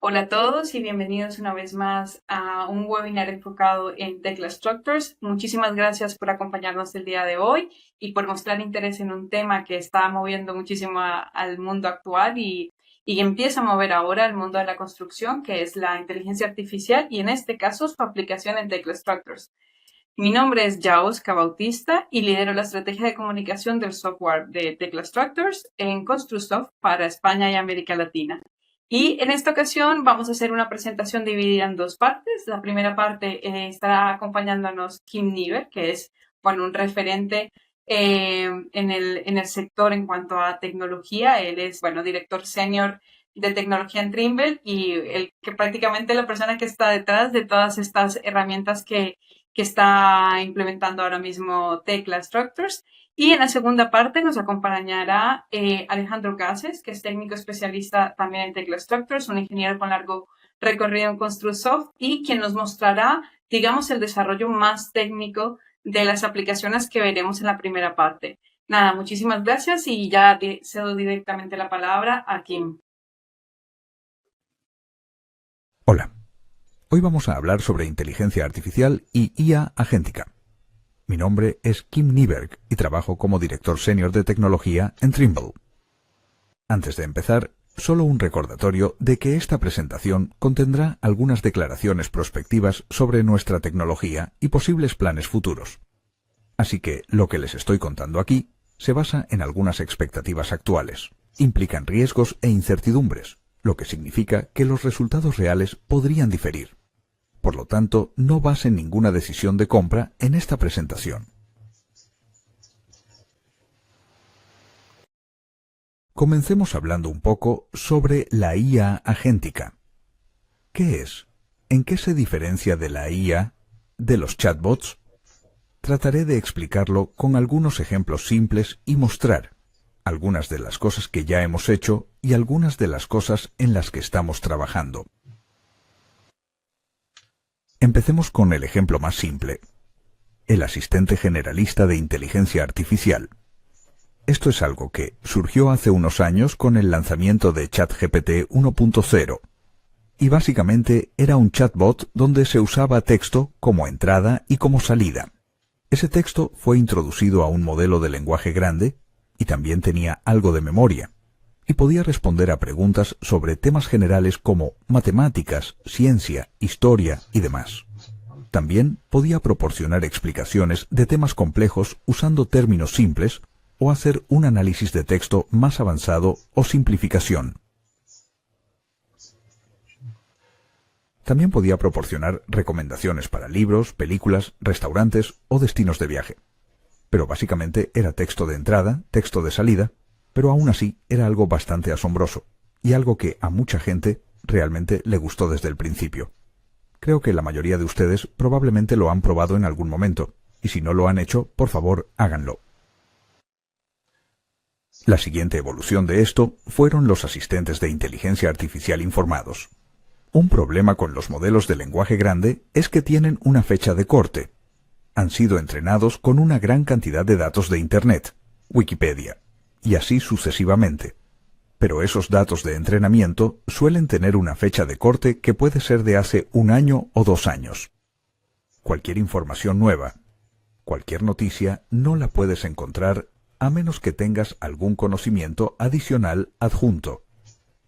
Hola a todos y bienvenidos una vez más a un webinar enfocado en Tekla Structures. Muchísimas gracias por acompañarnos el día de hoy y por mostrar interés en un tema que está moviendo muchísimo al mundo actual y empieza a mover ahora el mundo de la construcción, que es la inteligencia artificial y en este caso su aplicación en Tekla Structures. Mi nombre es Yaosca Bautista y lidero la estrategia de comunicación del software de Tekla Structures en Construsoft para España y América Latina. Y en esta ocasión vamos a hacer una presentación dividida en dos partes. La primera parte estará acompañándonos Kim Nieberg, que es un referente en el sector en cuanto a tecnología. Él es director senior de tecnología en Trimble y que prácticamente la persona que está detrás de todas estas herramientas que está implementando ahora mismo Tekla Structures. Y en la segunda parte nos acompañará Alejandro Cases, que es técnico especialista también en Tekla Structures, un ingeniero con largo recorrido en Construsoft y quien nos mostrará, digamos, el desarrollo más técnico de las aplicaciones que veremos en la primera parte. Nada, muchísimas gracias y ya cedo directamente la palabra a Kim. Hola. Hoy vamos a hablar sobre inteligencia artificial y IA agéntica. Mi nombre es Kim Nieberg y trabajo como director senior de tecnología en Trimble. Antes de empezar, solo un recordatorio de que esta presentación contendrá algunas declaraciones prospectivas sobre nuestra tecnología y posibles planes futuros. Así que lo que les estoy contando aquí se basa en algunas expectativas actuales, implican riesgos e incertidumbres, lo que significa que los resultados reales podrían diferir. Por lo tanto, no basen ninguna decisión de compra en esta presentación. Comencemos hablando un poco sobre la IA agéntica. ¿Qué es? ¿En qué se diferencia de la IA de los chatbots? Trataré de explicarlo con algunos ejemplos simples y mostrar algunas de las cosas que ya hemos hecho y algunas de las cosas en las que estamos trabajando. Empecemos con el ejemplo más simple, el asistente generalista de inteligencia artificial. Esto es algo que surgió hace unos años con el lanzamiento de ChatGPT 1.0 y básicamente era un chatbot donde se usaba texto como entrada y como salida. Ese texto fue introducido a un modelo de lenguaje grande y también tenía algo de memoria, y podía responder a preguntas sobre temas generales como matemáticas, ciencia, historia y demás. También podía proporcionar explicaciones de temas complejos usando términos simples o hacer un análisis de texto más avanzado o simplificación. También podía proporcionar recomendaciones para libros, películas, restaurantes o destinos de viaje. Pero básicamente era texto de entrada, texto de salida, pero aún así era algo bastante asombroso, y algo que a mucha gente realmente le gustó desde el principio. Creo que la mayoría de ustedes probablemente lo han probado en algún momento, y si no lo han hecho, por favor, háganlo. La siguiente evolución de esto fueron los asistentes de inteligencia artificial informados. Un problema con los modelos de lenguaje grande es que tienen una fecha de corte. Han sido entrenados con una gran cantidad de datos de Internet, Wikipedia, y así sucesivamente. Pero esos datos de entrenamiento suelen tener una fecha de corte que puede ser de hace 1 año o 2 años. Cualquier información nueva, cualquier noticia, no la puedes encontrar a menos que tengas algún conocimiento adicional adjunto.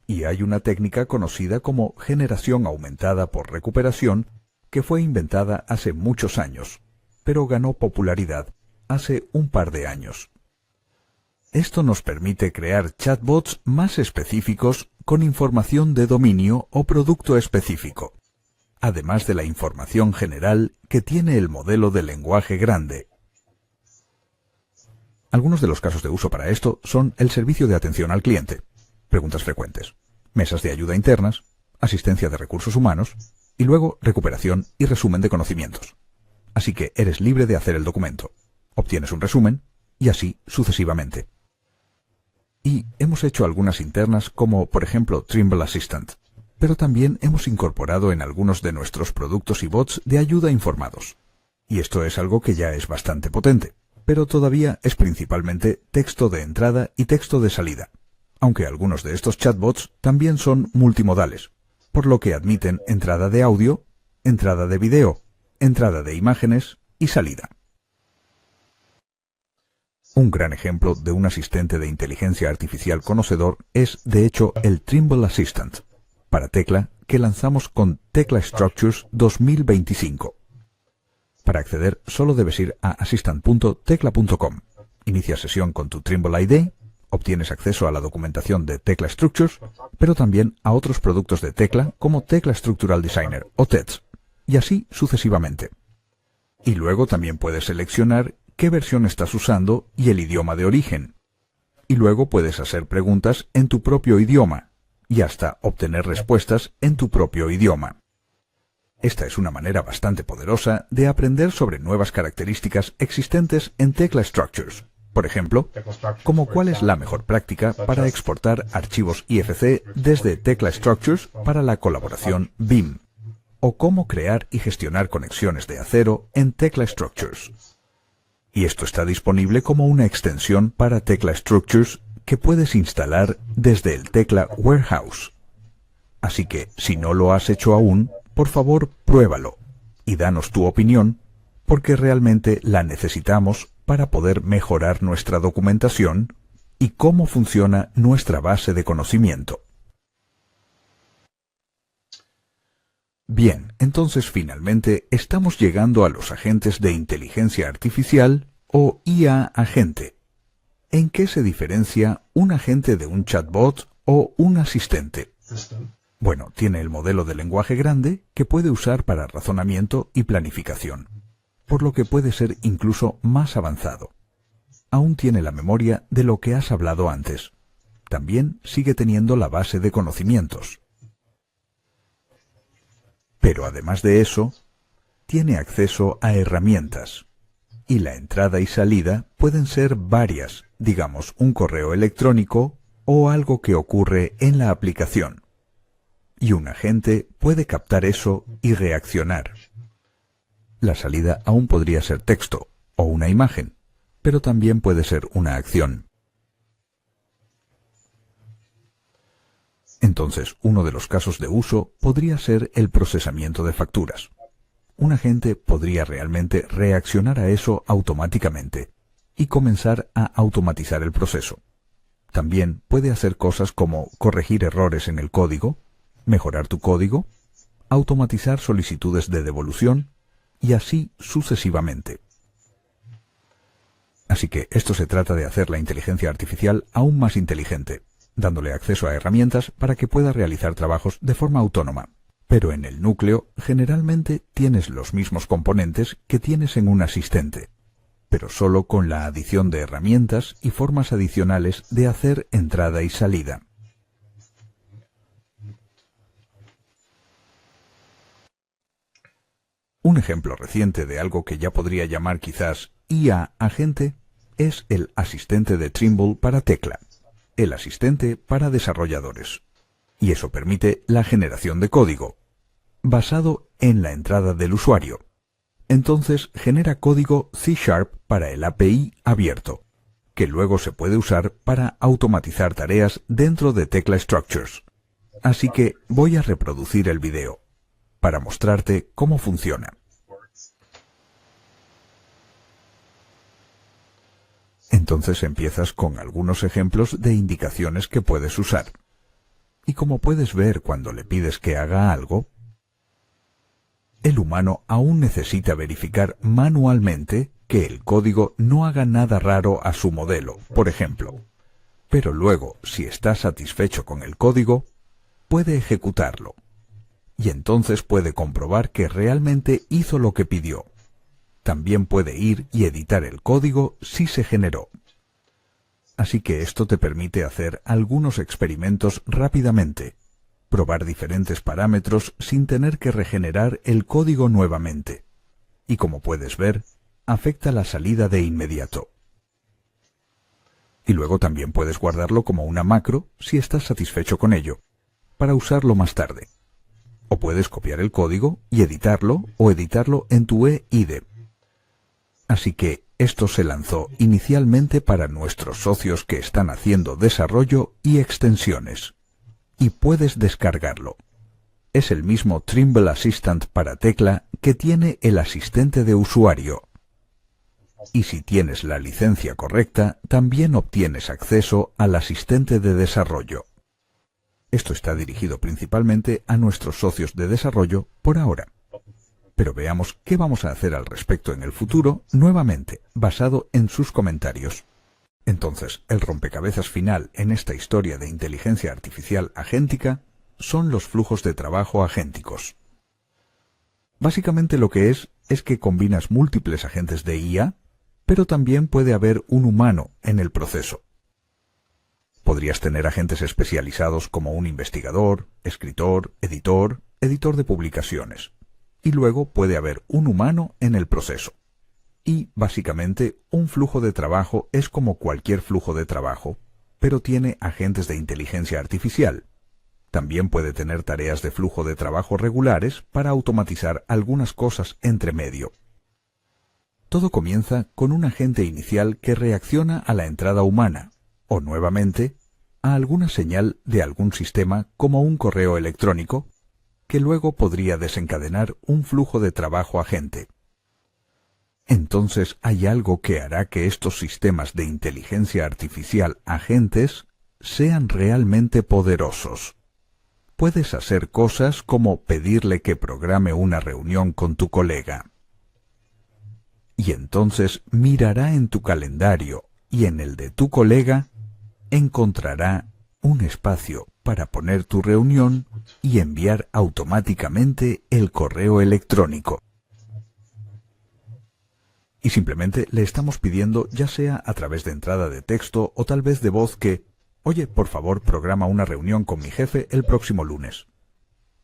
Y hay una técnica conocida como generación aumentada por recuperación que fue inventada hace muchos años, pero ganó popularidad hace un par de años. Esto nos permite crear chatbots más específicos con información de dominio o producto específico, además de la información general que tiene el modelo de lenguaje grande. Algunos de los casos de uso para esto son el servicio de atención al cliente, preguntas frecuentes, mesas de ayuda internas, asistencia de recursos humanos y luego recuperación y resumen de conocimientos. Así que eres libre de hacer el documento, obtienes un resumen y así sucesivamente. Y hemos hecho algunas internas como, por ejemplo, Trimble Assistant, pero también hemos incorporado en algunos de nuestros productos y bots de ayuda informados. Y esto es algo que ya es bastante potente, pero todavía es principalmente texto de entrada y texto de salida, aunque algunos de estos chatbots también son multimodales, por lo que admiten entrada de audio, entrada de video, entrada de imágenes y salida. Un gran ejemplo de un asistente de inteligencia artificial conocedor es, de hecho, el Trimble Assistant, para Tecla, que lanzamos con Tecla Structures 2025. Para acceder, solo debes ir a assistant.tecla.com. Inicia sesión con tu Trimble ID, obtienes acceso a la documentación de Tecla Structures, pero también a otros productos de Tecla como Tecla Structural Designer o TEDS, y así sucesivamente. Y luego también puedes seleccionar qué versión estás usando y el idioma de origen. Y luego puedes hacer preguntas en tu propio idioma y hasta obtener respuestas en tu propio idioma. Esta es una manera bastante poderosa de aprender sobre nuevas características existentes en Tecla Structures. Por ejemplo, como cuál es la mejor práctica para exportar archivos IFC desde Tecla Structures para la colaboración BIM, o cómo crear y gestionar conexiones de acero en Tecla Structures. Y esto está disponible como una extensión para Tecla Structures que puedes instalar desde el Tecla Warehouse. Así que, si no lo has hecho aún, por favor, pruébalo y danos tu opinión, porque realmente la necesitamos para poder mejorar nuestra documentación y cómo funciona nuestra base de conocimiento. Bien, entonces finalmente estamos llegando a los agentes de inteligencia artificial o IA agente. ¿En qué se diferencia un agente de un chatbot o un asistente? Bueno, tiene el modelo de lenguaje grande que puede usar para razonamiento y planificación, por lo que puede ser incluso más avanzado. Aún tiene la memoria de lo que has hablado antes. También sigue teniendo la base de conocimientos. Pero además de eso, tiene acceso a herramientas. Y la entrada y salida pueden ser varias, digamos un correo electrónico o algo que ocurre en la aplicación. Y un agente puede captar eso y reaccionar. La salida aún podría ser texto o una imagen, pero también puede ser una acción. Entonces, uno de los casos de uso podría ser el procesamiento de facturas. Un agente podría realmente reaccionar a eso automáticamente y comenzar a automatizar el proceso. También puede hacer cosas como corregir errores en el código, mejorar tu código, automatizar solicitudes de devolución y así sucesivamente. Así que esto se trata de hacer la inteligencia artificial aún más inteligente, dándole acceso a herramientas para que pueda realizar trabajos de forma autónoma. Pero en el núcleo generalmente tienes los mismos componentes que tienes en un asistente, pero solo con la adición de herramientas y formas adicionales de hacer entrada y salida. Un ejemplo reciente de algo que ya podría llamar quizás IA agente es el asistente de Trimble para Tecla, el asistente para desarrolladores. Y eso permite la generación de código, basado en la entrada del usuario. Entonces genera código C# para el API abierto, que luego se puede usar para automatizar tareas dentro de Tecla Structures. Así que voy a reproducir el video, para mostrarte cómo funciona. Entonces empiezas con algunos ejemplos de indicaciones que puedes usar. Y como puedes ver cuando le pides que haga algo, el humano aún necesita verificar manualmente que el código no haga nada raro a su modelo, por ejemplo. Pero luego, si está satisfecho con el código, puede ejecutarlo. Y entonces puede comprobar que realmente hizo lo que pidió. También puede ir y editar el código si se generó. Así que esto te permite hacer algunos experimentos rápidamente, probar diferentes parámetros sin tener que regenerar el código nuevamente. Y como puedes ver, afecta la salida de inmediato. Y luego también puedes guardarlo como una macro si estás satisfecho con ello, para usarlo más tarde. O puedes copiar el código y editarlo o editarlo en tu eIDE. Así que esto se lanzó inicialmente para nuestros socios que están haciendo desarrollo y extensiones. Y puedes descargarlo. es el mismo Trimble Assistant para tecla que tiene el asistente de usuario. Y si tienes la licencia correcta, también obtienes acceso al asistente de desarrollo. Esto está dirigido principalmente a nuestros socios de desarrollo por ahora. Pero veamos qué vamos a hacer al respecto en el futuro, nuevamente, basado en sus comentarios. Entonces, el rompecabezas final en esta historia de inteligencia artificial agéntica son los flujos de trabajo agénticos. Básicamente lo que es que combinas múltiples agentes de IA, pero también puede haber un humano en el proceso. Podrías tener agentes especializados como un investigador, escritor, editor de publicaciones. Y luego puede haber un humano en el proceso. Y, básicamente, un flujo de trabajo es como cualquier flujo de trabajo, pero tiene agentes de inteligencia artificial. También puede tener tareas de flujo de trabajo regulares para automatizar algunas cosas entre medio. Todo comienza con un agente inicial que reacciona a la entrada humana, o nuevamente, a alguna señal de algún sistema como un correo electrónico, que luego podría desencadenar un flujo de trabajo agente. Entonces hay algo que hará que estos sistemas de inteligencia artificial agentes sean realmente poderosos. Puedes hacer cosas como pedirle que programe una reunión con tu colega. Y entonces mirará en tu calendario y en el de tu colega, encontrará un espacio para poner tu reunión y enviar automáticamente el correo electrónico. Y simplemente le estamos pidiendo, ya sea a través de entrada de texto o tal vez de voz, que, oye, por favor, programa una reunión con mi jefe el próximo lunes.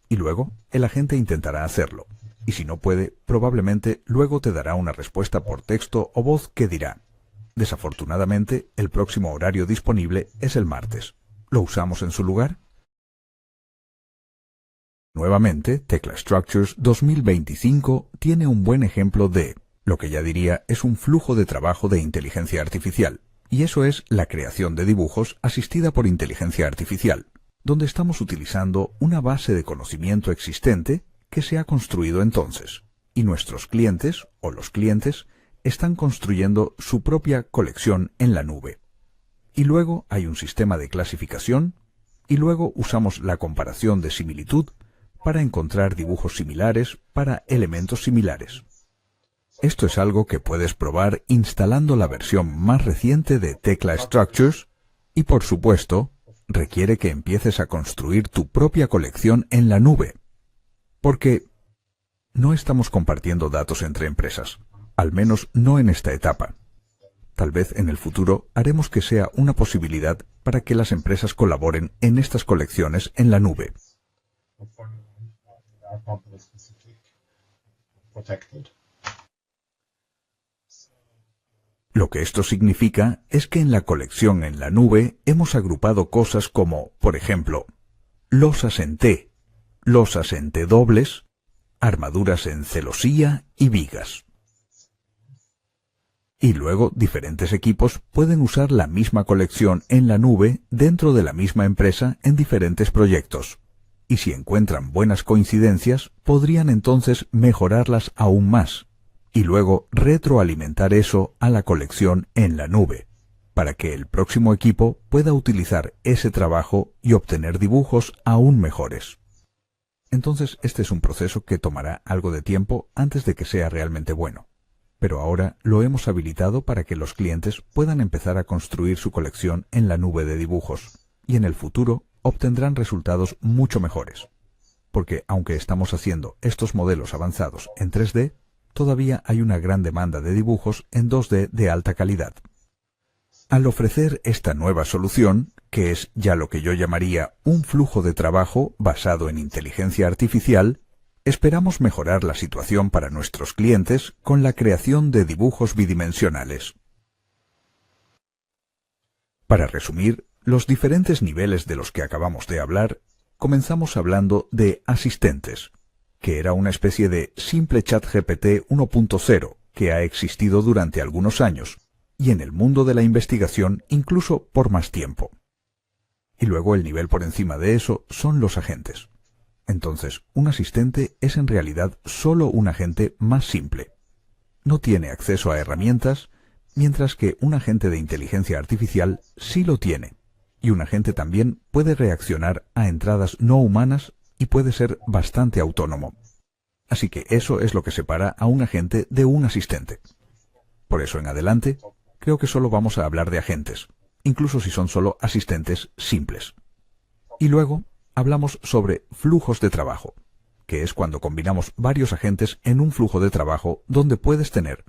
Y luego, el agente intentará hacerlo. Y si no puede, probablemente luego te dará una respuesta por texto o voz que dirá: desafortunadamente, el próximo horario disponible es el martes. ¿Lo usamos en su lugar? Nuevamente, Tekla Structures 2025 tiene un buen ejemplo de lo que ya diría es un flujo de trabajo de inteligencia artificial, y eso es la creación de dibujos asistida por inteligencia artificial, donde estamos utilizando una base de conocimiento existente que se ha construido entonces, y nuestros clientes, o los clientes, están construyendo su propia colección en la nube. Y luego hay un sistema de clasificación, y luego usamos la comparación de similitud para encontrar dibujos similares para elementos similares. Esto es algo que puedes probar instalando la versión más reciente de Tekla Structures y, por supuesto, requiere que empieces a construir tu propia colección en la nube, porque no estamos compartiendo datos entre empresas, al menos no en esta etapa. Tal vez en el futuro haremos que sea una posibilidad para que las empresas colaboren en estas colecciones en la nube. Lo que esto significa es que en la colección en la nube hemos agrupado cosas como, por ejemplo, losas en T, losas en T dobles, armaduras en celosía y vigas. Y luego diferentes equipos pueden usar la misma colección en la nube dentro de la misma empresa en diferentes proyectos. Y si encuentran buenas coincidencias, podrían entonces mejorarlas aún más, y luego retroalimentar eso a la colección en la nube, para que el próximo equipo pueda utilizar ese trabajo y obtener dibujos aún mejores. Entonces este es un proceso que tomará algo de tiempo antes de que sea realmente bueno. Pero ahora lo hemos habilitado para que los clientes puedan empezar a construir su colección en la nube de dibujos, y en el futuro obtendrán resultados mucho mejores. Porque aunque estamos haciendo estos modelos avanzados en 3D, todavía hay una gran demanda de dibujos en 2D de alta calidad. Al ofrecer esta nueva solución, que es ya lo que yo llamaría un flujo de trabajo basado en inteligencia artificial, esperamos mejorar la situación para nuestros clientes con la creación de dibujos bidimensionales. Para resumir, los diferentes niveles de los que acabamos de hablar, comenzamos hablando de asistentes, que era una especie de simple ChatGPT 1.0 que ha existido durante algunos años, y en el mundo de la investigación incluso por más tiempo. Y luego el nivel por encima de eso son los agentes. Entonces, un asistente es en realidad solo un agente más simple. No tiene acceso a herramientas, mientras que un agente de inteligencia artificial sí lo tiene. Y un agente también puede reaccionar a entradas no humanas y puede ser bastante autónomo. Así que eso es lo que separa a un agente de un asistente. Por eso en adelante, creo que solo vamos a hablar de agentes, incluso si son solo asistentes simples. Y luego hablamos sobre flujos de trabajo, que es cuando combinamos varios agentes en un flujo de trabajo donde puedes tener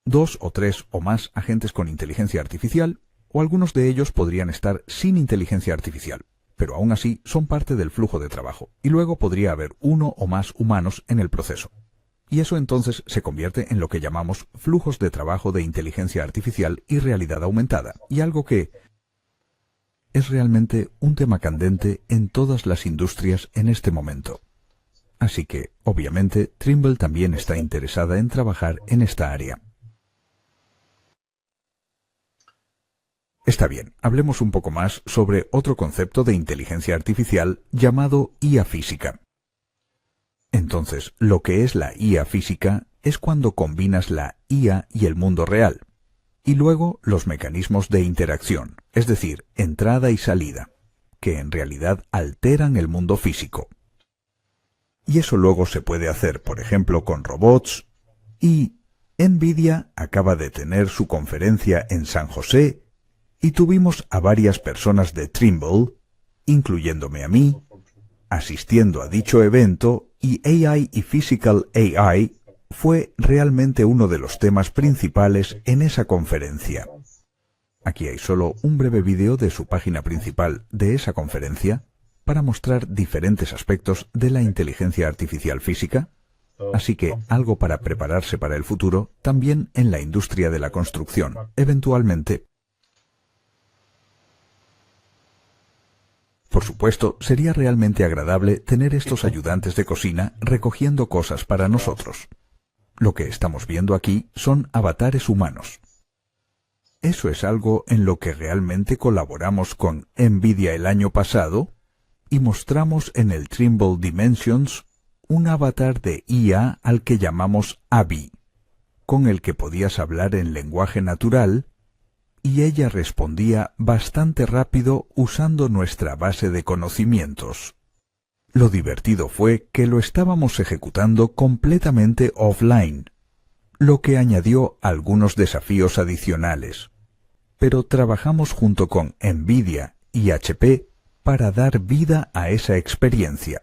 2 o 3 o más agentes con inteligencia artificial, o algunos de ellos podrían estar sin inteligencia artificial, pero aún así son parte del flujo de trabajo, y luego podría haber uno o más humanos en el proceso. Y eso entonces se convierte en lo que llamamos flujos de trabajo de inteligencia artificial y realidad aumentada, y algo que es realmente un tema candente en todas las industrias en este momento. Así que, obviamente, Trimble también está interesada en trabajar en esta área. Está bien, hablemos un poco más sobre otro concepto de inteligencia artificial llamado IA física. Entonces, lo que es la IA física es cuando combinas la IA y el mundo real, y luego los mecanismos de interacción, es decir, entrada y salida, que en realidad alteran el mundo físico. Y eso luego se puede hacer, por ejemplo, con robots, y NVIDIA acaba de tener su conferencia en San José, y tuvimos a varias personas de Trimble, incluyéndome a mí, asistiendo a dicho evento, y AI y Physical AI fue realmente uno de los temas principales en esa conferencia. Aquí hay solo un breve video de su página principal de esa conferencia para mostrar diferentes aspectos de la inteligencia artificial física, así que algo para prepararse para el futuro también en la industria de la construcción, eventualmente. Por supuesto, sería realmente agradable tener estos ayudantes de cocina recogiendo cosas para nosotros. Lo que estamos viendo aquí son avatares humanos. Eso es algo en lo que realmente colaboramos con NVIDIA el año pasado y mostramos en el Trimble Dimensions un avatar de IA al que llamamos Abby, con el que podías hablar en lenguaje natural, y ella respondía bastante rápido usando nuestra base de conocimientos. Lo divertido fue que lo estábamos ejecutando completamente offline, lo que añadió algunos desafíos adicionales. Pero trabajamos junto con NVIDIA y HP para dar vida a esa experiencia.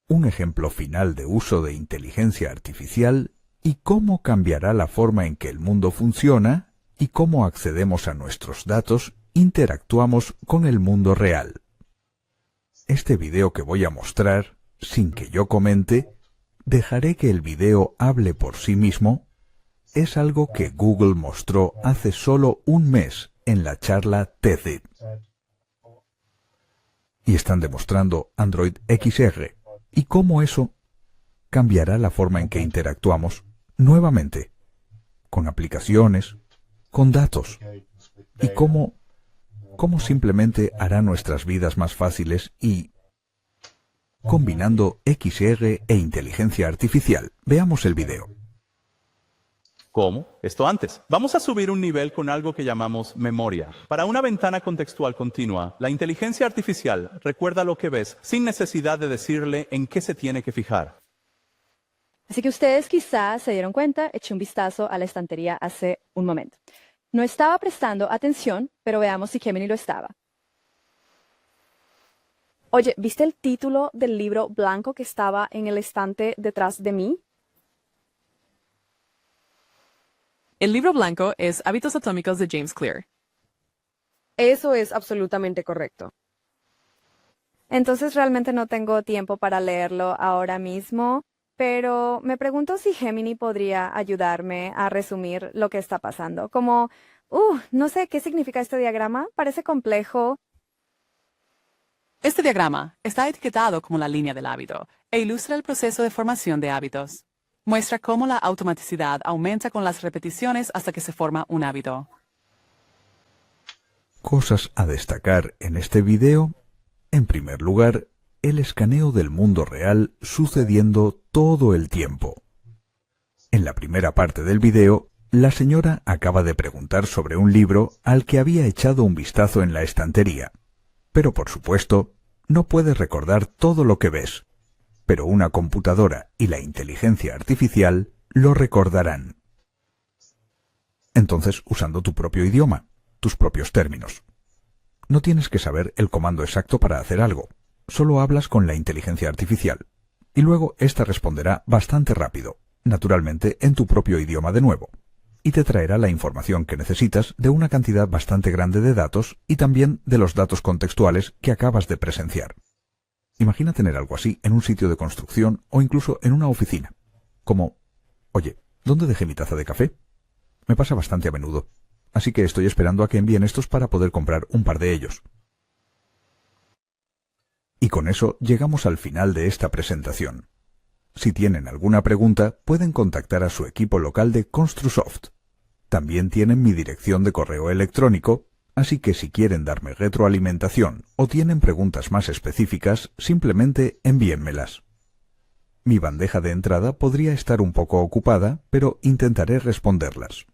Un ejemplo final de uso de inteligencia artificial y cómo cambiará la forma en que el mundo funciona y cómo accedemos a nuestros datos, interactuamos con el mundo real. Este video que voy a mostrar, sin que yo comente, dejaré que el video hable por sí mismo, es algo que Google mostró hace solo un mes en la charla TED. Y están demostrando Android XR y cómo eso cambiará la forma en que interactuamos nuevamente, con aplicaciones, con datos, y cómo simplemente hará nuestras vidas más fáciles y combinando XR e inteligencia artificial. Veamos el video. ¿Cómo? Esto antes. Vamos a subir un nivel con algo que llamamos memoria. Para una ventana contextual continua, la inteligencia artificial recuerda lo que ves sin necesidad de decirle en qué se tiene que fijar. Así que ustedes quizás se dieron cuenta, eché un vistazo a la estantería hace un momento. No estaba prestando atención, pero veamos si Gemini lo estaba. Oye, ¿viste el título del libro blanco que estaba en el estante detrás de mí? El libro blanco es Hábitos Atómicos de James Clear. Eso es absolutamente correcto. Entonces realmente no tengo tiempo para leerlo ahora mismo, pero me pregunto si Gemini podría ayudarme a resumir lo que está pasando. Como, no sé qué significa este diagrama, parece complejo. Este diagrama está etiquetado como la línea del hábito e ilustra el proceso de formación de hábitos. Muestra cómo la automaticidad aumenta con las repeticiones hasta que se forma un hábito. Cosas a destacar en este video. En primer lugar, el escaneo del mundo real sucediendo todo el tiempo. En la primera parte del video, la señora acaba de preguntar sobre un libro al que había echado un vistazo en la estantería. Pero por supuesto, no puedes recordar todo lo que ves. Pero una computadora y la inteligencia artificial lo recordarán. Entonces, usando tu propio idioma, tus propios términos. No tienes que saber el comando exacto para hacer algo. Solo hablas con la inteligencia artificial. Y luego ésta responderá bastante rápido, naturalmente en tu propio idioma de nuevo. Y te traerá la información que necesitas de una cantidad bastante grande de datos y también de los datos contextuales que acabas de presenciar. Imagina tener algo así en un sitio de construcción o incluso en una oficina. Como, oye, ¿dónde dejé mi taza de café? Me pasa bastante a menudo, así que estoy esperando a que envíen estos para poder comprar un par de ellos. Y con eso llegamos al final de esta presentación. Si tienen alguna pregunta, pueden contactar a su equipo local de Construsoft. También tienen mi dirección de correo electrónico, así que si quieren darme retroalimentación o tienen preguntas más específicas, simplemente envíenmelas. Mi bandeja de entrada podría estar un poco ocupada, pero intentaré responderlas.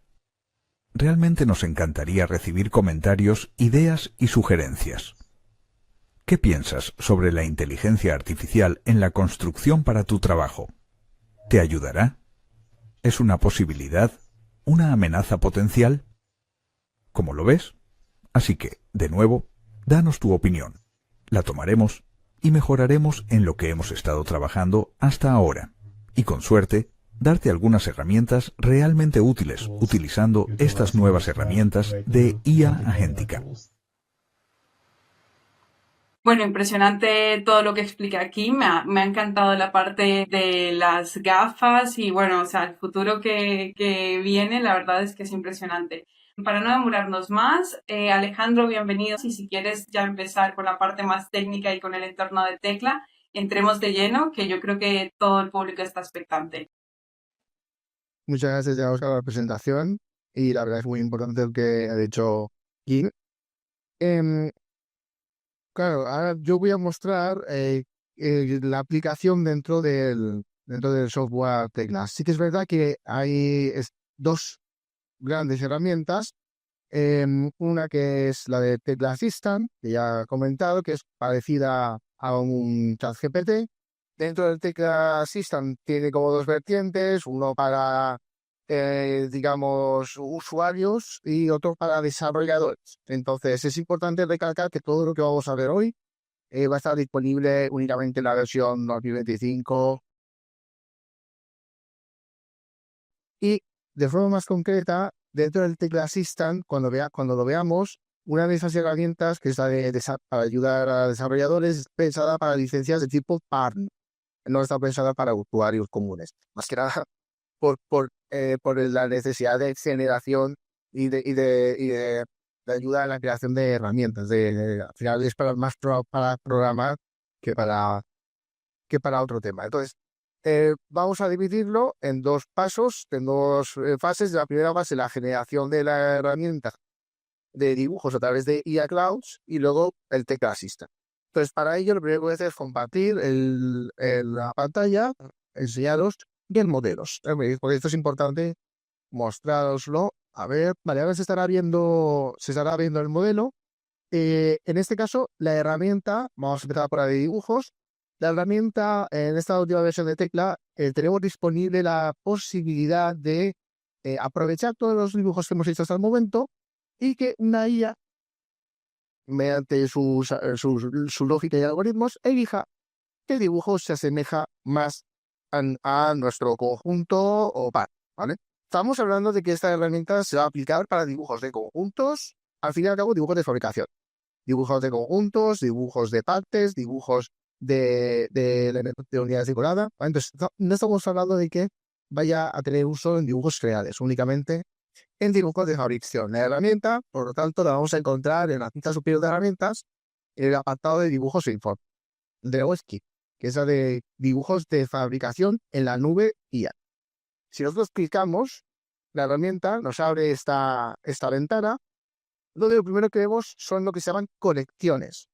Realmente nos encantaría recibir comentarios, ideas y sugerencias. ¿Qué piensas sobre la inteligencia artificial en la construcción para tu trabajo? ¿Te ayudará? ¿Es una posibilidad? ¿Una amenaza potencial? ¿Cómo lo ves? Así que, de nuevo, danos tu opinión. La tomaremos y mejoraremos en lo que hemos estado trabajando hasta ahora. Y con suerte, darte algunas herramientas realmente útiles utilizando estas nuevas herramientas de IA agéntica. Bueno, impresionante todo lo que explica aquí. Me ha encantado la parte de las gafas y bueno, o sea, el futuro que viene, la verdad es que es impresionante. Para no demorarnos más, Alejandro, bienvenido. Y si quieres ya empezar con la parte más técnica y con el entorno de Tecla, entremos de lleno, que yo creo que todo el público está expectante. Muchas gracias ya Oscar por la presentación y la verdad es muy importante lo que ha dicho Kim. Claro, ahora yo voy a mostrar la aplicación dentro del software Tecla. Sí que es verdad que hay dos grandes herramientas. Una que es la de Tecla Assistant, que ya he comentado, que es parecida a un ChatGPT. Dentro del Tecla Assistant tiene como dos vertientes, uno para, digamos, usuarios y otro para desarrolladores. Entonces es importante recalcar que todo lo que vamos a ver hoy va a estar disponible únicamente en la versión 2025 y de forma más concreta, dentro del Tecla Assistant, cuando lo veamos, una de esas herramientas que es la para ayudar a desarrolladores es pensada para licencias de tipo partner, no está pensada para usuarios comunes. Más que nada por la necesidad de generación y de ayuda en la creación de herramientas. Al final es para programar que para otro tema. Entonces, vamos a dividirlo en dos pasos, en dos fases. La primera fase, la generación de la herramienta de dibujos a través de IA Clouds y luego el Tecla Assistant. Entonces, para ello, lo primero que voy a hacer es compartir la pantalla, enseñaros bien modelos. Porque esto es importante mostraroslo. A ver, vale, ahora se estará viendo el modelo. En este caso, la herramienta, vamos a empezar por la de dibujos. La herramienta, en esta última versión de Tecla, tenemos disponible la posibilidad de aprovechar todos los dibujos que hemos hecho hasta el momento y que una IA, mediante su lógica y algoritmos, elija qué dibujo se asemeja más a nuestro conjunto o par, ¿vale? Estamos hablando de que esta herramienta se va a aplicar para dibujos de conjuntos, al fin y al cabo dibujos de fabricación. Dibujos de conjuntos, dibujos de partes, dibujos de elementos de unidades decoradas. Entonces, no estamos hablando de que vaya a tener uso en dibujos reales, únicamente en dibujos de fabricación. La herramienta, por lo tanto, la vamos a encontrar en la cinta superior de herramientas, en el apartado de dibujos e informes, de Webkit, que es la de dibujos de fabricación en la nube IA. Si nosotros clicamos, la herramienta nos abre esta ventana, donde lo primero que vemos son lo que se llaman conexiones.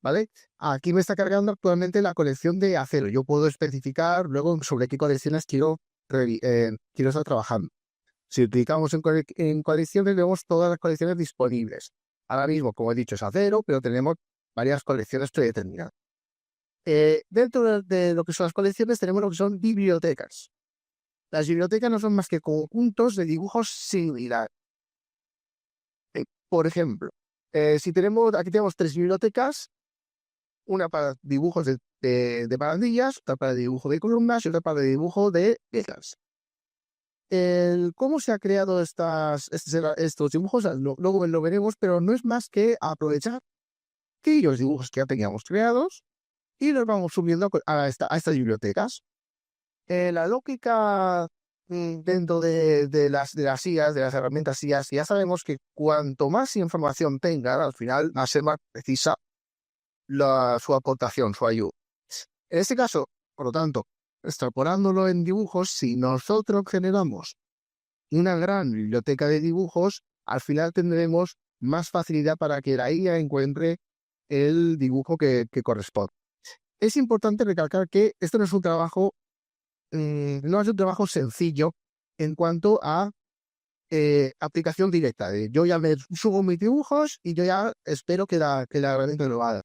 ¿vale? Aquí me está cargando actualmente la colección de acero. Yo puedo especificar luego sobre qué colecciones quiero estar trabajando. Si utilizamos en colecciones, vemos todas las colecciones disponibles. Ahora mismo, como he dicho, es acero, pero tenemos varias colecciones predeterminadas. Dentro de lo que son las colecciones tenemos lo que son bibliotecas. Las bibliotecas no son más que conjuntos de dibujos similares. Por ejemplo, aquí tenemos 3 bibliotecas, una para dibujos de barandillas, otra para dibujo de columnas y otra para dibujo de letras. ¿Cómo se ha creado estos dibujos? Luego lo veremos, pero no es más que aprovechar aquellos dibujos que ya teníamos creados y los vamos subiendo a estas bibliotecas. La lógica dentro de las IAs, de las herramientas IAs, ya sabemos que cuanto más información tengan, al final va a ser más precisa su aportación, su ayuda. En este caso, por lo tanto, extrapolándolo en dibujos, si nosotros generamos una gran biblioteca de dibujos, al final tendremos más facilidad para que la IA encuentre el dibujo que corresponde. Es importante recalcar que esto no es un trabajo sencillo en cuanto a aplicación directa. Yo ya me subo mis dibujos y yo ya espero que la herramienta lo haga.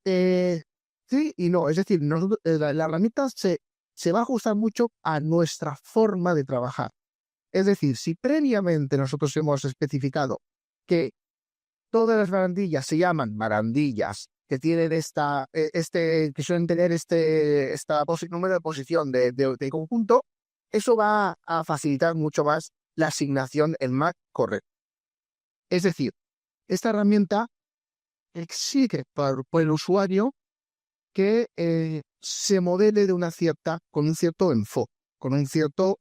Sí y no, es decir, la herramienta se va a ajustar mucho a nuestra forma de trabajar. Es decir, si previamente nosotros hemos especificado que todas las barandillas se llaman barandillas, que tienen que suelen tener número de posición de conjunto, eso va a facilitar mucho más la asignación en Mac correcta. Es decir, esta herramienta exige por el usuario que se modele con un cierto enfoque, con un cierto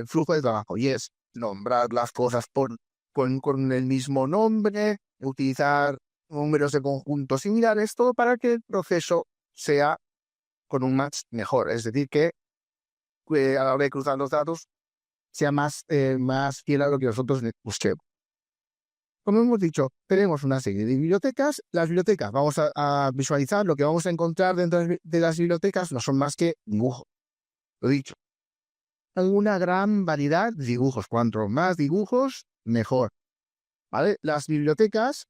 flujo de trabajo, y es nombrar las cosas con el mismo nombre, utilizar números de conjuntos similares, todo para que el proceso sea con un match mejor, es decir, que a la hora de cruzar los datos sea más fiel a lo que nosotros busquemos. Como hemos dicho, tenemos una serie de bibliotecas. Las bibliotecas, vamos a visualizar lo que vamos a encontrar dentro de las bibliotecas, no son más que dibujos. Lo dicho, hay una gran variedad de dibujos. Cuanto más dibujos, mejor. ¿Vale? Las bibliotecas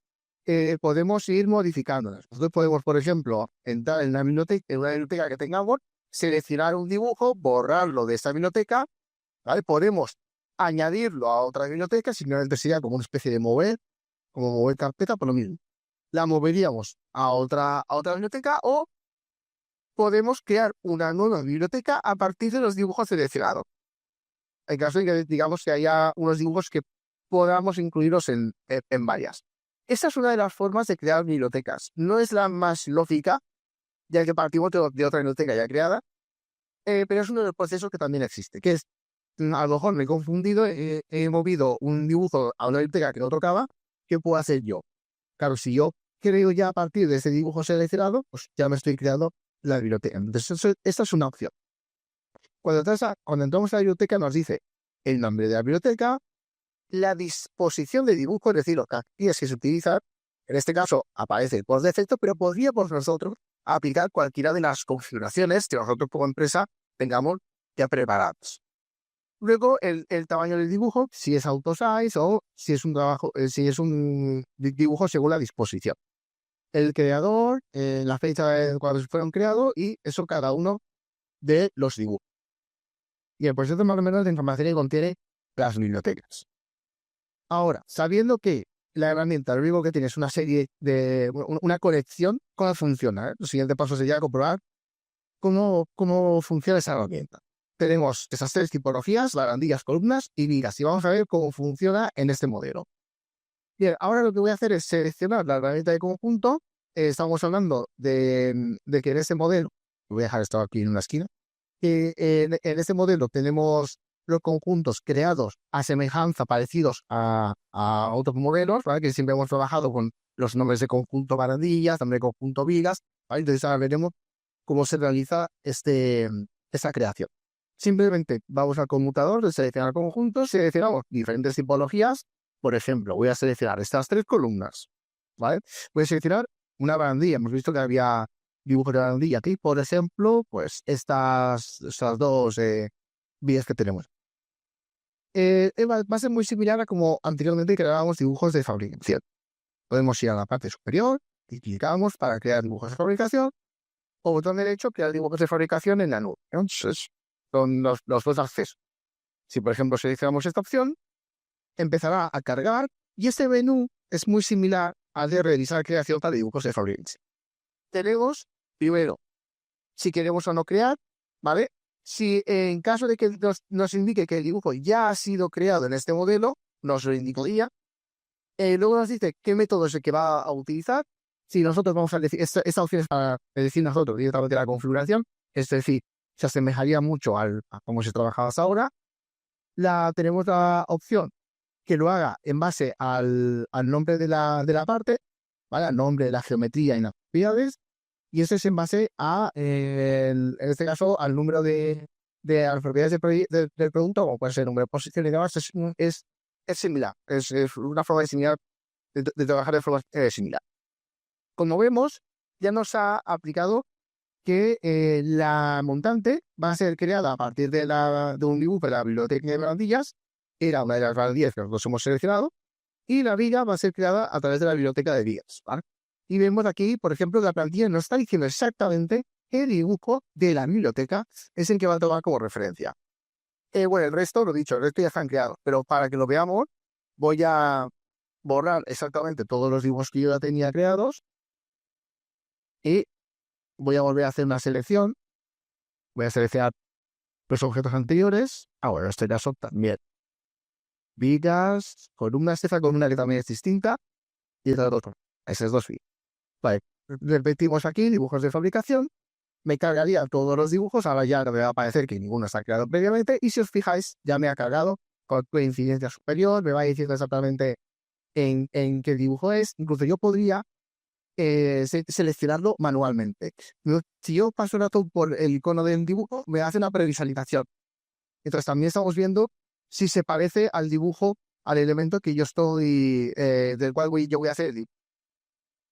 podemos ir modificándolas. Nosotros podemos, por ejemplo, entrar en una biblioteca que tengamos, seleccionar un dibujo, borrarlo de esta biblioteca, ¿vale? Podemos añadirlo a otra biblioteca, simplemente sería como una especie de como mover carpeta, por lo mismo. La moveríamos a otra biblioteca, o podemos crear una nueva biblioteca a partir de los dibujos seleccionados. En caso de que digamos que haya unos dibujos que podamos incluirlos en varias. Esa es una de las formas de crear bibliotecas. No es la más lógica, ya que partimos de otra biblioteca ya creada, pero es uno de los procesos que también existe, que es, a lo mejor me he confundido, he movido un dibujo a una biblioteca que no tocaba. ¿Qué puedo hacer yo? Claro, si yo creo ya a partir de ese dibujo seleccionado, pues ya me estoy creando la biblioteca. Entonces, esta es una opción. Cuando entramos a la biblioteca nos dice el nombre de la biblioteca, la disposición de dibujo, es decir, los caracteres que se utilizan. En este caso aparece por defecto, pero podríamos nosotros aplicar cualquiera de las configuraciones que nosotros como empresa tengamos ya preparadas. Luego el tamaño del dibujo, si es auto-size o si es un dibujo según la disposición. El creador, la fecha de cuando se fueron creados, y eso cada uno de los dibujos. Y el proceso más o menos de información que contiene las bibliotecas. Ahora, sabiendo que la herramienta, lo único que tiene es una colección, ¿cómo funciona? El siguiente paso sería comprobar cómo funciona esa herramienta. Tenemos esas 3 tipologías, barandillas, columnas y vigas, y vamos a ver cómo funciona en este modelo. Bien, ahora lo que voy a hacer es seleccionar la herramienta de conjunto. Estamos hablando de que en este modelo, voy a dejar esto aquí en una esquina, que en este modelo tenemos los conjuntos creados a semejanza, parecidos a otros modelos, ¿vale? Que siempre hemos trabajado con los nombres de conjunto barandillas, nombre de conjunto vigas, ¿vale? Entonces ahora veremos cómo se realiza esta creación. Simplemente vamos al conmutador de seleccionar conjuntos, seleccionamos diferentes tipologías. Por ejemplo, voy a seleccionar estas 3 columnas, ¿vale? Voy a seleccionar una barandilla. Hemos visto que había dibujos de barandilla aquí, por ejemplo, pues estas dos vías que tenemos. Va a ser muy similar a como anteriormente creábamos dibujos de fabricación. Podemos ir a la parte superior y clicamos para crear dibujos de fabricación, o botón derecho, crear dibujos de fabricación en la nube. Entonces, son los dos accesos. Si, por ejemplo, seleccionamos esta opción, empezará a cargar y este menú es muy similar al de realizar creación para dibujos de fabricación. Tenemos, primero, si queremos o no crear, ¿vale? Si en caso de que nos indique que el dibujo ya ha sido creado en este modelo, nos lo indicaría. Luego nos dice qué método es el que va a utilizar. Si nosotros vamos a decir, esta opción es para decir nosotros directamente la configuración, es decir, se asemejaría mucho a cómo se trabajaba hasta ahora. Tenemos la opción que lo haga en base al nombre de la parte, ¿vale? Al nombre, la geometría y las propiedades. Y eso es en base a, en este caso, al número de las propiedades del producto, como puede ser el número de posición y demás. Es similar, es una forma similar de trabajar de forma similar. Como vemos, ya nos ha aplicado que la montante va a ser creada a partir de un dibujo de la biblioteca de barandillas, era una de las barandillas que nosotros hemos seleccionado, y la viga va a ser creada a través de la biblioteca de vigas, ¿vale? Y vemos aquí, por ejemplo, la plantilla nos está diciendo exactamente qué dibujo de la biblioteca es el que va a tomar como referencia. Bueno, el resto, lo dicho, el resto ya están creados, pero para que lo veamos, voy a borrar exactamente todos los dibujos que yo ya tenía creados y voy a volver a hacer una selección. Voy a seleccionar los objetos anteriores. Bueno, este ya son también vigas, columnas, esta columna que también es distinta, y esta otra. Esas dos vigas. Vale, repetimos aquí, dibujos de fabricación. Me cargaría todos los dibujos, ahora ya me va a aparecer que ninguno está creado previamente, y si os fijáis, ya me ha cargado con coincidencia superior, me va diciendo exactamente en qué dibujo es. Incluso yo podría seleccionarlo manualmente. Si yo paso el ratón por el icono del dibujo, me hace una previsualización. Entonces también estamos viendo si se parece al dibujo, al elemento que yo estoy, del cual yo voy a hacer el dibujo.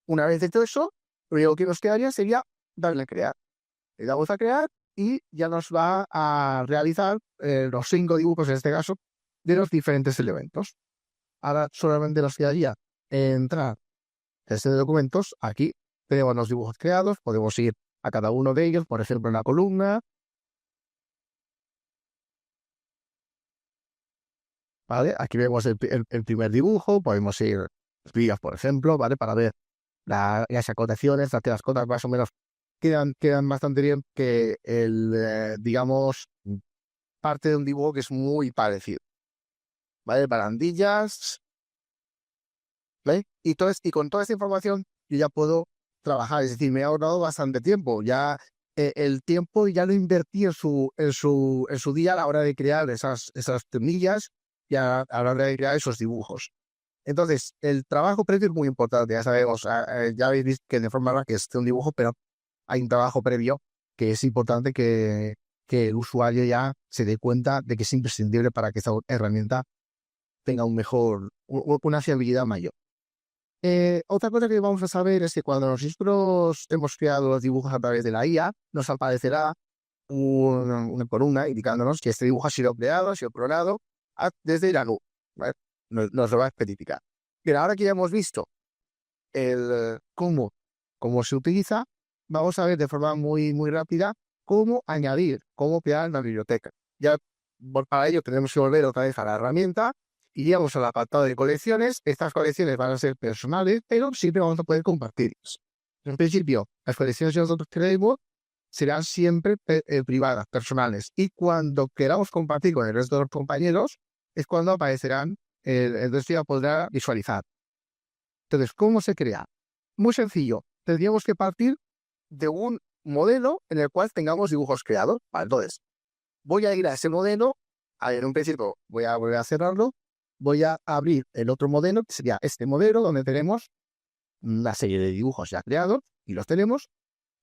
Una vez hecho eso, lo único que nos quedaría sería darle a crear. Le damos a crear y ya nos va a realizar los 5 dibujos, en este caso, de los diferentes elementos. Ahora solamente nos quedaría entrar en este de documentos. Aquí tenemos los dibujos creados, podemos ir a cada uno de ellos, por ejemplo, en la columna. ¿Vale? Aquí vemos el primer dibujo, podemos ir vigas, por ejemplo, ¿vale? Para ver las acotaciones, las cotas más o menos quedan bastante bien, que digamos, parte de un dibujo que es muy parecido. ¿Vale? Barandillas. ¿Vale? Y con toda esta información yo ya puedo trabajar, es decir, me he ahorrado bastante tiempo. Ya el tiempo ya lo invertí en su día a la hora de crear esas temillas y a la hora de crear esos dibujos. Entonces, el trabajo previo es muy importante, ya sabemos, ya habéis visto que de forma que es un dibujo, pero hay un trabajo previo que es importante que el usuario ya se dé cuenta de que es imprescindible para que esta herramienta tenga una fiabilidad mayor. Otra cosa que vamos a saber es que cuando nosotros hemos creado los dibujos a través de la IA, nos aparecerá una columna indicándonos que este dibujo ha sido creado, ha sido clonado desde la nube, ¿vale? Nos lo va a especificar. Pero ahora que ya hemos visto cómo se utiliza, vamos a ver de forma muy, muy rápida cómo añadir, cómo crear la biblioteca. Ya para ello tenemos que volver otra vez a la herramienta. Iríamos al apartado de colecciones. Estas colecciones van a ser personales, pero siempre vamos a poder compartirlas. En principio, las colecciones que nosotros tenemos serán siempre privadas, personales. Y cuando queramos compartir con el resto de los compañeros, es cuando aparecerán, el resto ya podrá visualizar. Entonces, ¿cómo se crea? Muy sencillo. Tendríamos que partir de un modelo en el cual tengamos dibujos creados. Vale, entonces, voy a ir a ese modelo. En un principio voy a cerrarlo. Voy a abrir el otro modelo, que sería este modelo, donde tenemos una serie de dibujos ya creados, y los tenemos.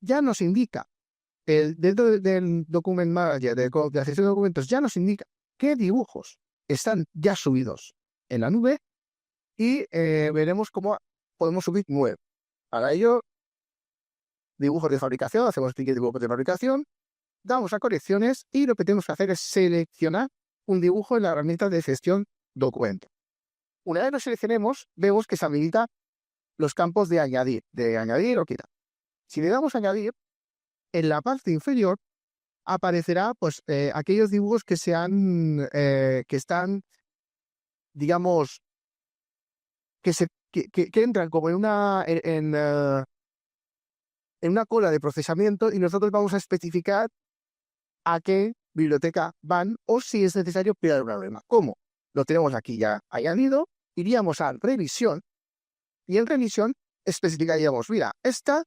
Ya nos indica, dentro del Document Manager, de la sección de documentos, ya nos indica qué dibujos están ya subidos en la nube, y veremos cómo podemos subir nuevos. Para ello, dibujos de fabricación, hacemos clic en dibujos de fabricación, damos a correcciones y lo que tenemos que hacer es seleccionar un dibujo en la herramienta de gestión documento. Una vez lo seleccionemos, vemos que se habilita los campos de añadir o quitar. Si le damos a añadir, en la parte inferior aparecerá pues, aquellos dibujos que están, digamos, que entran como en una cola de procesamiento y nosotros vamos a especificar a qué biblioteca van o si es necesario crear una nueva. ¿Cómo? Lo tenemos aquí ya añadido, iríamos a revisión y en revisión especificaríamos, mira, este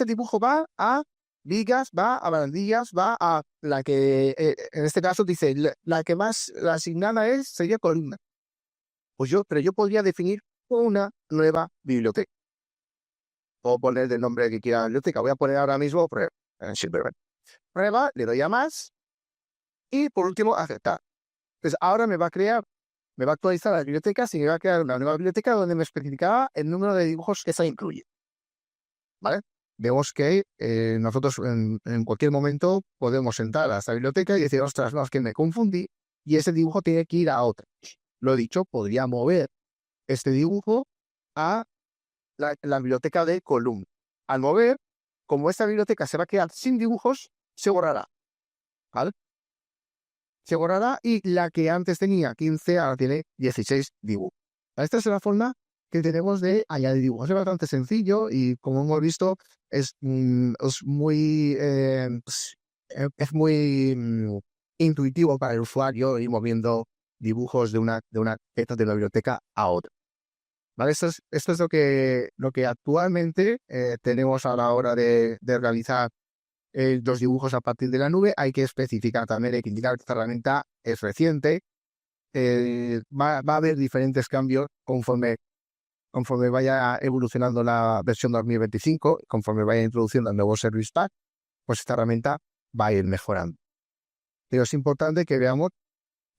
dibujo va a vigas, va a barandillas, va a la que, en este caso dice, la que más la asignada sería columna. Pero yo podría definir una nueva biblioteca. O poner el nombre que quiera la biblioteca. Voy a poner ahora mismo prueba, le doy a más y por último aceptar. Entonces ahora me va a actualizar la biblioteca y me va a crear una nueva biblioteca donde me especificaba el número de dibujos que se incluye. ¿Vale? Vemos que nosotros en cualquier momento podemos entrar a esta biblioteca y decir, ostras, no, es que me confundí y ese dibujo tiene que ir a otra. Lo dicho, podría mover este dibujo a la biblioteca de columna. Al mover, como esta biblioteca se va a quedar sin dibujos, se borrará. ¿Vale? Se borrará y la que antes tenía 15 ahora tiene 16 dibujos. Esta es la forma que tenemos de añadir dibujos. Es bastante sencillo y como hemos visto es muy intuitivo para el usuario ir moviendo dibujos de una biblioteca a otra. ¿Vale? Esto es lo que actualmente tenemos a la hora de realizar los dibujos a partir de la nube. Hay que especificar también, hay que indicar que esta herramienta es reciente. Va a haber diferentes cambios conforme vaya evolucionando la versión 2025, conforme vaya introduciendo el nuevo Service Pack, pues esta herramienta va a ir mejorando. Pero es importante que veamos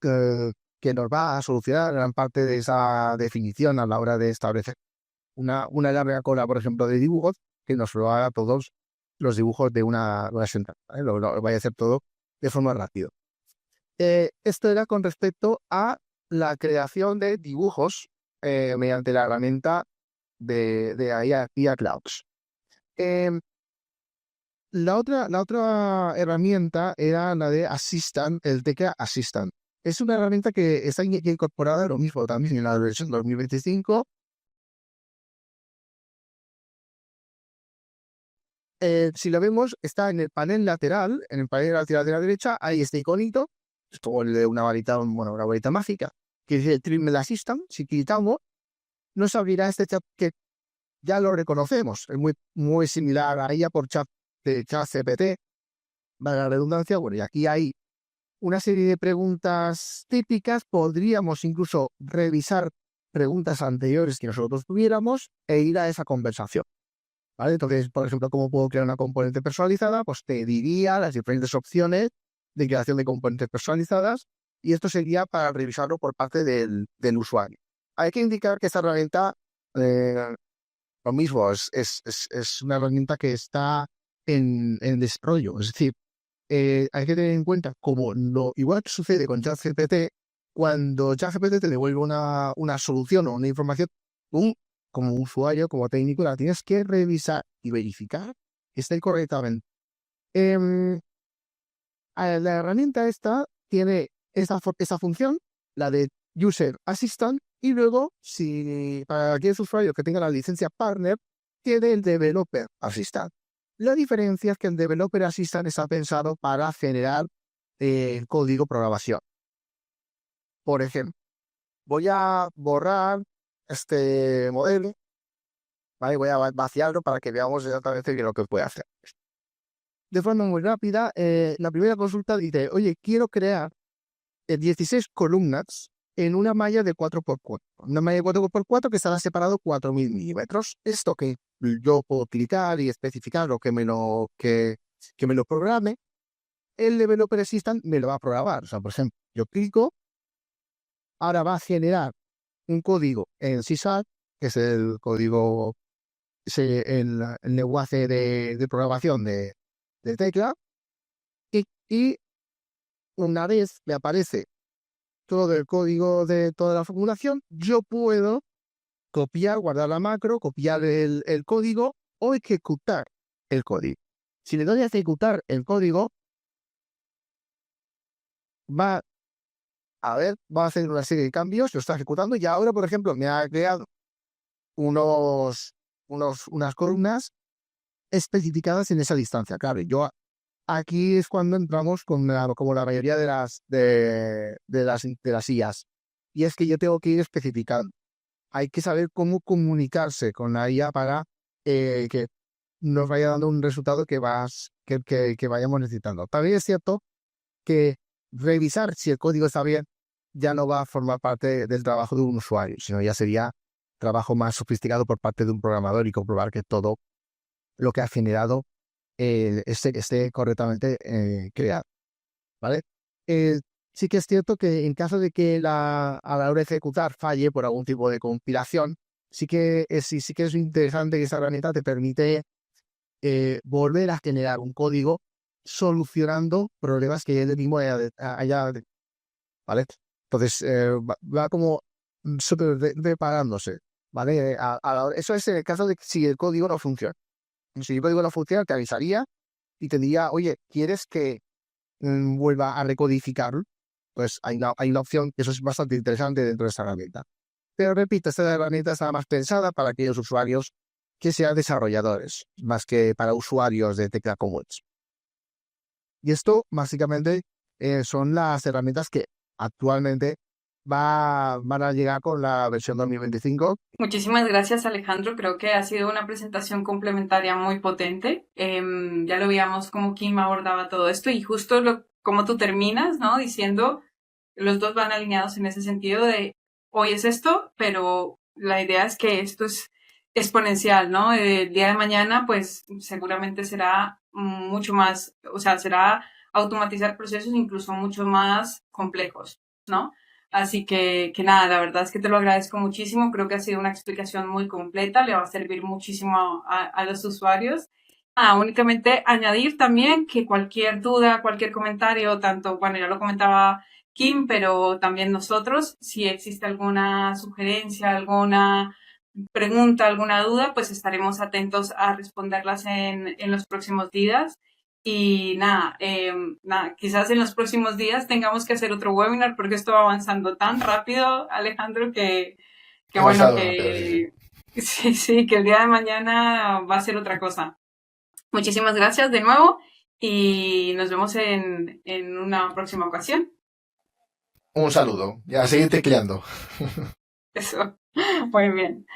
que nos va a solucionar gran parte de esa definición a la hora de establecer una larga cola, por ejemplo, de dibujos, que nos lo haga todos los dibujos de una sentada, ¿vale? Lo vaya a hacer todo de forma rápida. Esto era con respecto a la creación de dibujos mediante la herramienta de IA Clouds. La otra herramienta era la de Assistant, el Tecla Assistant. Es una herramienta que está incorporada lo mismo también en la versión 2025. Si lo vemos, está en el panel lateral, de la derecha, hay este iconito, es como el de una varita mágica, que dice Trimble Assistant. Si quitamos, nos abrirá este chat que ya lo reconocemos, es muy similar a ella por chat de ChatGPT, para la redundancia. Bueno, y aquí hay una serie de preguntas típicas. Podríamos incluso revisar preguntas anteriores que nosotros tuviéramos e ir a esa conversación. ¿Vale? Entonces, por ejemplo, ¿cómo puedo crear una componente personalizada? Pues te diría las diferentes opciones de creación de componentes personalizadas y esto sería para revisarlo por parte del usuario. Hay que indicar que esta herramienta, lo mismo, es una herramienta que está en desarrollo. Es decir, hay que tener en cuenta, como igual que sucede con ChatGPT, cuando ChatGPT te devuelve una solución o una información, como usuario, como técnico, la tienes que revisar y verificar que esté correctamente. La herramienta esta tiene esa función, la de User Assistant, y luego, para aquellos usuarios que tengan la licencia Partner, tiene el Developer Assistant. La diferencia es que el Developer Assistant está pensado para generar código programación. Por ejemplo, voy a borrar este modelo, ¿vale? Voy a vaciarlo para que veamos exactamente lo que puede hacer. De forma muy rápida, la primera consulta dice, oye, quiero crear 16 columnas en una malla de 4x4. Una malla de 4x4 que estará separado 4.000 milímetros. Esto que yo puedo clicar y especificar lo que me lo programe, el Developer Assistant me lo va a programar. O sea, por ejemplo, yo clico, ahora va a generar un código en C#, que es el código el lenguaje de programación de tecla y una vez me aparece todo el código de toda la formulación, yo puedo copiar, guardar la macro, copiar el código o ejecutar el código. Si le doy a ejecutar el código, va va a hacer una serie de cambios, lo está ejecutando y ahora, por ejemplo, me ha creado unas columnas especificadas en esa distancia. Claro, aquí es cuando entramos como la mayoría de las IAs. Y es que yo tengo que ir especificando. Hay que saber cómo comunicarse con la IA para que nos vaya dando un resultado que vayamos necesitando. También es cierto que revisar si el código está bien ya no va a formar parte del trabajo de un usuario, sino ya sería trabajo más sofisticado por parte de un programador y comprobar que todo lo que ha generado esté correctamente creado, ¿vale? Sí que es cierto que en caso de que a la hora de ejecutar falle por algún tipo de compilación, sí que es interesante que esta herramienta te permite volver a generar un código solucionando problemas que él mismo ¿vale? Entonces, va como reparándose, ¿vale? Eso es en el caso de que si el código no funciona. Si el código no funciona, te avisaría y te diría, oye, ¿quieres que vuelva a recodificarlo? Pues hay una opción, que eso es bastante interesante dentro de esta herramienta. Pero repito, esta herramienta está más pensada para aquellos usuarios que sean desarrolladores, más que para usuarios de tecla comunes. Y esto, básicamente, son las herramientas que actualmente van a llegar con la versión 2025. Muchísimas gracias, Alejandro. Creo que ha sido una presentación complementaria muy potente. Ya lo veíamos cómo Kim abordaba todo esto y justo como tú terminas, ¿no? Diciendo, los dos van alineados en ese sentido de hoy es esto, pero la idea es que esto es exponencial, ¿no? El día de mañana, pues seguramente será mucho más, o sea, será automatizar procesos incluso mucho más complejos, ¿no? Así que nada, la verdad es que te lo agradezco muchísimo. Creo que ha sido una explicación muy completa, le va a servir muchísimo a los usuarios. Únicamente añadir también que cualquier duda, cualquier comentario, tanto, bueno, ya lo comentaba Kim, pero también nosotros, si existe alguna sugerencia, alguna pregunta, alguna duda, pues estaremos atentos a responderlas en los próximos días. Y nada, quizás en los próximos días tengamos que hacer otro webinar porque esto va avanzando tan rápido, Alejandro, que bueno, que sí, que el día de mañana va a ser otra cosa. Muchísimas gracias de nuevo y nos vemos en una próxima ocasión. Un saludo y a seguir tecleando. Eso, muy bien.